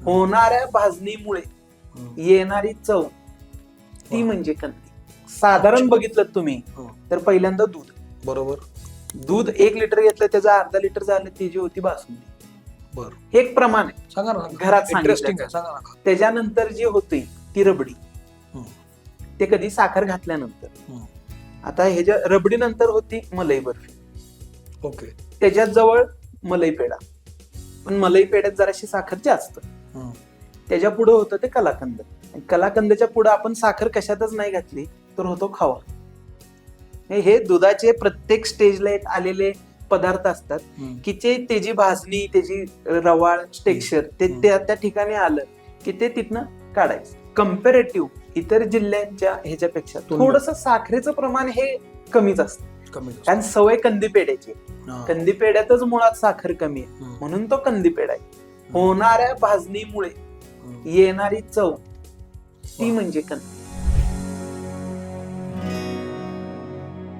होणाऱ्या भाजणीमुळे येणारी चव ती म्हणजे कंदी. साधारण बघितलं तुम्ही तर पहिल्यांदा दूध, बरोबर, दूध 1 लिटर घेतलं त्याचं अर्धा लिटर झालं ती जी होती बासुंदी. बरं, हे एक प्रमाण आहे सांगा ना, घरात इंटरेस्टिंग सांगितलं. आहे, सांगा ना. त्याच्यानंतर जी होती ती रबडी, हम्म. ते कधी साखर घातल्यानंतर. हम्म. आता ह्याच्या रबडी नंतर होती मलाई बर्फी, ओके. त्याच्यात जवळ मलाई पेढा, पण मलाई पेढ्यात जराशी साखर जास्त. हम्म. त्याच्या पुढे होतं ते कलाकंद. कलाकंदच्या पुढे आपण साखर कशातच नाही घातली तर होतो खवा. हे दुधाचे प्रत्येक स्टेजला एक आलेले पदार्थ असतात की त्याची भाजणी, त्याची रवाळ टेक्स्चर ते त्या ठिकाणी आलं की ते तिथनं काढायचं. कम्पॅरेटिव्ह इतर जिल्ह्यांच्या ह्याच्यापेक्षा थोडस साखरेचं प्रमाण हे कमीच असतं, कारण सवय कंदी पेढ्याची. कंदी पेढ्यातच मुळात साखर कमी आहे म्हणून तो कंदी पेढा आहे. होणाऱ्या भाजणीमुळे येणारी चव ती म्हणजे कंदी.